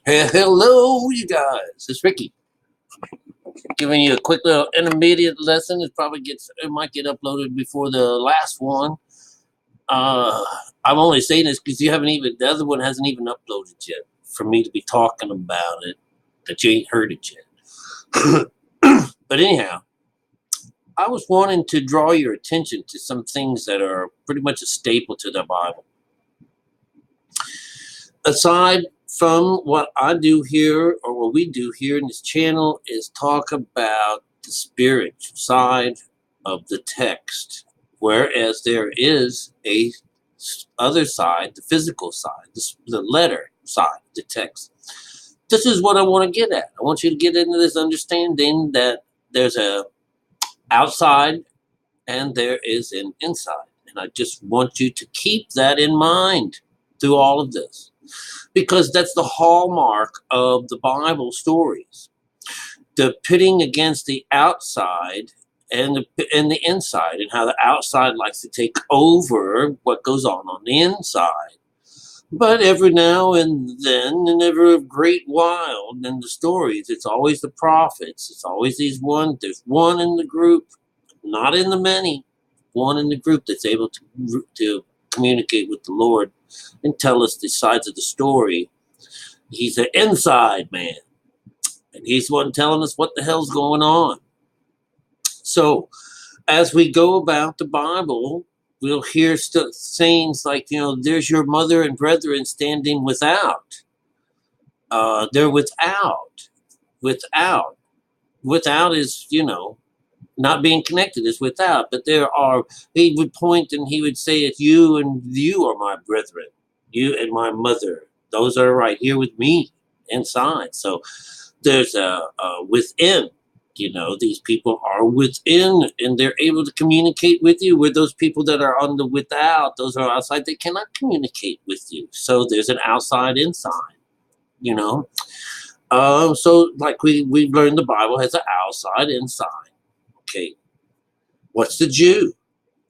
Hey, hello, you guys. It's Ricky giving you a quick little intermediate lesson. It might get uploaded before the last one. Uh, I'm only saying this because the other one hasn't even uploaded yet for me to be talking about it. That you ain't heard it yet. But anyhow, I was wanting to draw your attention to some things that are pretty much a staple to the Bible. Aside from what I do here, or what we do here in this channel, is talk about the spiritual side of the text, whereas there is a other side, the physical side, the letter side, the text. This is what I want to get at. I want you to get into this understanding that there's a outside and there is an inside, and I just want you to keep that in mind through all of this, because that's the hallmark of the Bible stories. The pitting against the outside and the inside, and how the outside likes to take over what goes on the inside. But every now and then, and every great while in the stories, it's always the prophets. It's always there's one in the group, not in the many, one in the group that's able to communicate with the Lord and tell us the sides of the story. He's an inside man, and he's the one telling us what the hell's going on. So as we go about the Bible, we'll hear sayings like, there's your mother and brethren standing without. They're without. Without is, not being connected is without. But he would point and he would say, it's you, and you are my brethren. You and my mother. Those are right here with me inside. So there's a within. These people are within, and they're able to communicate with you. With those people that are on the without, those are outside, they cannot communicate with you. So there's an outside, inside, So like we've learned, the Bible has an outside, inside. Okay. What's the Jew?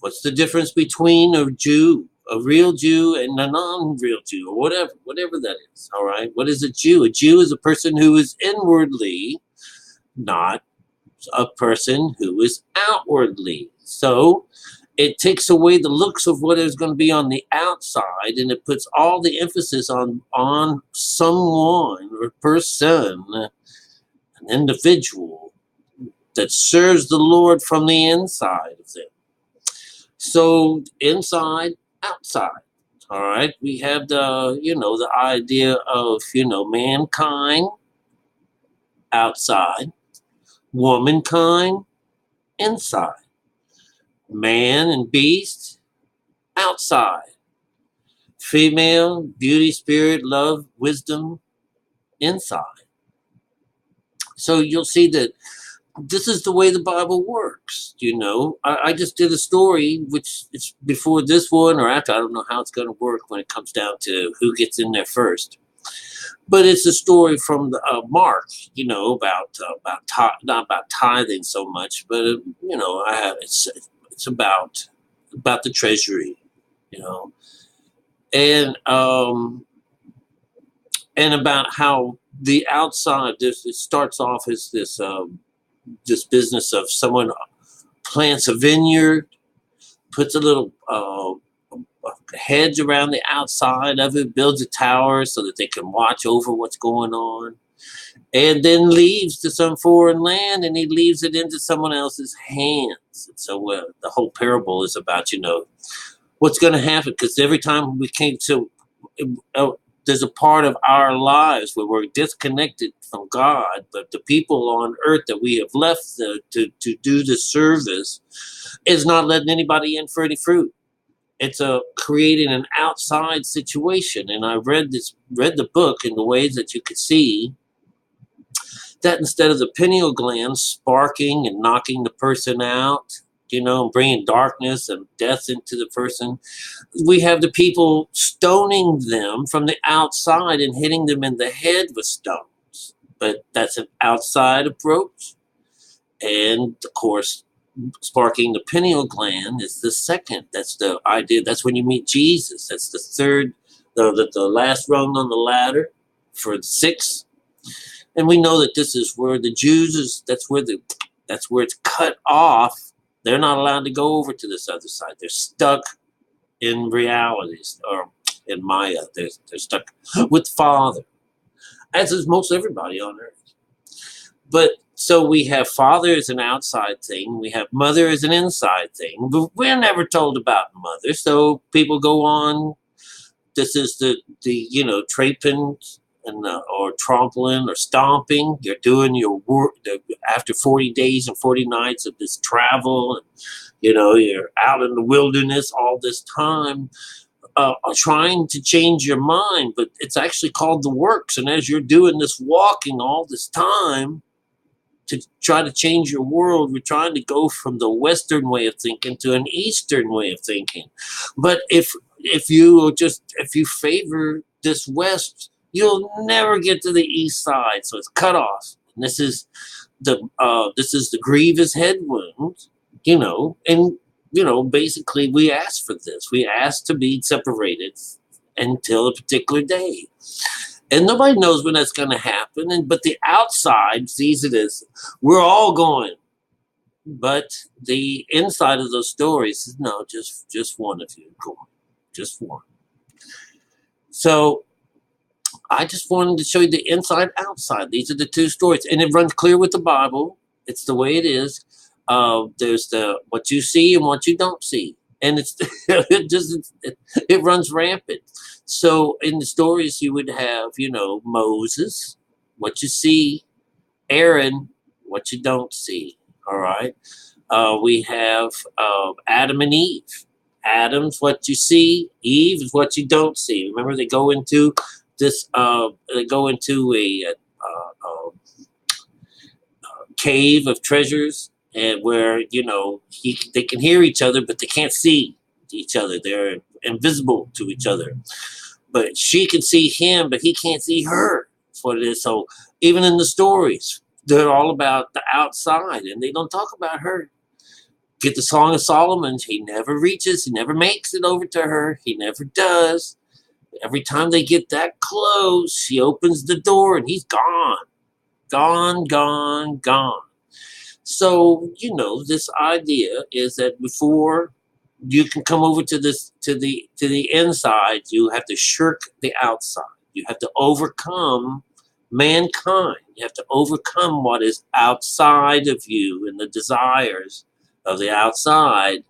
What's the difference between a Jew, a real Jew, and a non-real Jew, or whatever that is? All right. What is a Jew? A Jew is a person who is inwardly, not a person who is outwardly. So it takes away the looks of what is going to be on the outside, and it puts all the emphasis on someone or person, an individual that serves the Lord from the inside of them. So inside, outside. All right. We have the idea of, mankind outside, womankind inside, man and beast outside, female, beauty, spirit, love, wisdom inside. So you'll see that this is the way the Bible works. I just did a story, which is before this one or after. I don't know how it's going to work when it comes down to who gets in there first. But it's a story from Mark, about not about tithing so much, but it's about the treasury, and about how the outside. It starts off as this business of someone plants a vineyard, puts a little hedge around the outside of it, builds a tower so that they can watch over what's going on, and then leaves to some foreign land, and he leaves it into someone else's hands. And so the whole parable is about, what's going to happen, because every time we came to there's a part of our lives where we're disconnected from God, but the people on earth that we have left to do the service is not letting anybody in for any fruit. It's creating an outside situation. And I read the book in the ways that you could see that instead of the pineal gland sparking and knocking the person out, bringing darkness and death into the person, we have the people stoning them from the outside and hitting them in the head with stones. But that's an outside approach. And of course, sparking the pineal gland is the second. That's the idea. That's when you meet Jesus. That's the third, the last rung on the ladder for 6. And we know that this is where the Jews that's where it's cut off. They're not allowed to go over to this other side. They're stuck in realities, or in Maya. They're stuck with Father, as is most everybody on earth. But so we have Father as an outside thing. We have Mother as an inside thing. But we're never told about Mother. So people go on. This is the tramping and or trampling or stomping. You're doing your work after 40 days and 40 nights of this travel. And, you're out in the wilderness all this time. Trying to change your mind, but it's actually called the works. And as you're doing this walking all this time to try to change your world, we're trying to go from the Western way of thinking to an Eastern way of thinking. But if you favor this West, you'll never get to the East side. So it's cut off. And this is the grievous head wound, and basically we asked for this. We asked to be separated until a particular day. And nobody knows when that's going to happen. But the outside sees it as we're all going. But the inside of those stories is no, just one of you going. Just one. So I just wanted to show you the inside, outside. These are the two stories. And it runs clear with the Bible. It's the way it is. There's the what you see and what you don't see. And it runs rampant. So in the stories you would have, Moses, what you see, Aaron, what you don't see. All right. We have Adam and Eve. Adam's what you see, Eve is what you don't see. Remember, they go into this. They go into a cave of treasures, and where they can hear each other, but they can't see each other. They're invisible to each other. But she can see him, but he can't see her. That's what it is. So even in the stories, they're all about the outside, and they don't talk about her. Get the Song of Solomon. He never reaches. He never makes it over to her. He never does. Every time they get that close, she opens the door, and he's gone. Gone, gone, gone. So, this idea is that before you can come over to the inside, you have to shirk the outside. You have to overcome mankind. You have to overcome what is outside of you and the desires of the outside.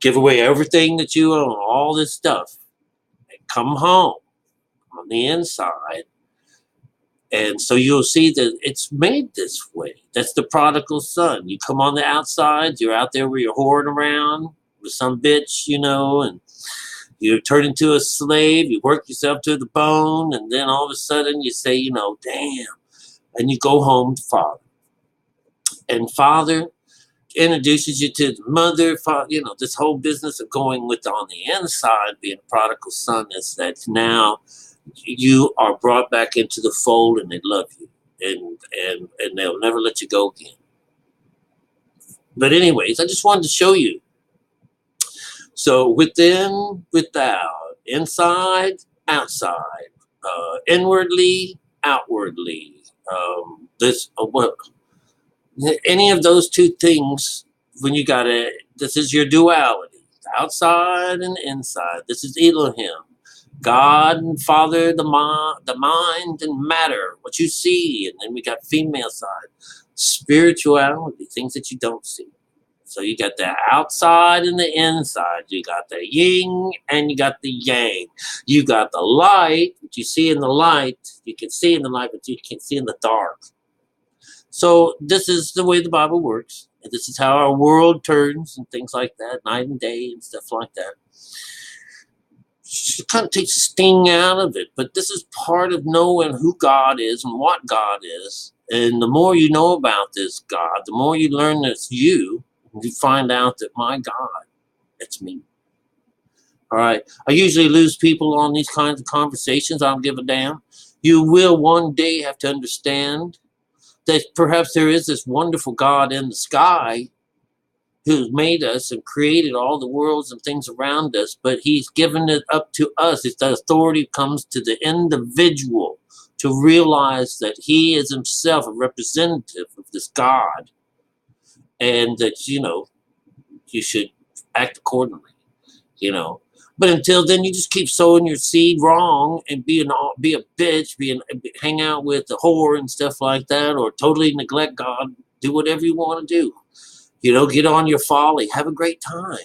Give away everything that you own, all this stuff, and come home on the inside. And so you'll see that it's made this way. That's the prodigal son. You come on the outside, you're out there where you're whoring around with some bitch, and you turn into a slave, you work yourself to the bone, and then all of a sudden you say, damn. And you go home to Father. And Father introduces you to the mother. This whole business of going with on the inside, being a prodigal son, is that now you are brought back into the fold, and they love you, and they'll never let you go again. But anyways, I just wanted to show you. So within, without, inside, outside, inwardly, outwardly. Any of those two things, when you got it, this is your duality, outside and inside. This is Elohim. God and Father, the mind and matter, what you see. And then we got female side, spirituality, things that you don't see. So you got the outside and the inside. You got the yin and you got the yang. You got the light, what you see in the light. You can see in the light, but you can't see in the dark. So this is the way the Bible works. And this is how our world turns and things like that, night and day and stuff like that. It kind of takes the sting out of it, but this is part of knowing who God is and what God is. And the more you know about this God, the more you learn that it's you find out that, my God, it's me. All right. I usually lose people on these kinds of conversations. I don't give a damn. You will one day have to understand that perhaps there is this wonderful God in the sky who's made us and created all the worlds and things around us, but he's given it up to us. It's the authority comes to the individual to realize that he is himself a representative of this God, and that, you should act accordingly, you know. But until then, you just keep sowing your seed wrong and be a bitch, hang out with the whore and stuff like that, or totally neglect God. Do whatever you want to do. Get on your folly. Have a great time.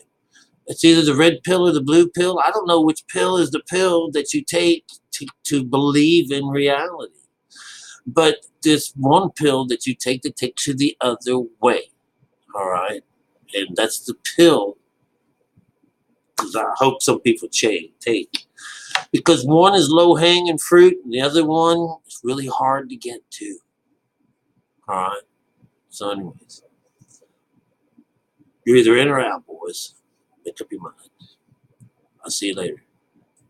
It's either the red pill or the blue pill. I don't know which pill is the pill that you take to believe in reality. But there's one pill that you take that takes you the other way. All right? And that's the pill that I hope some people take. Because one is low-hanging fruit and the other one is really hard to get to. All right? So anyways, you're either in or out, boys. Make up your mind. I'll see you later.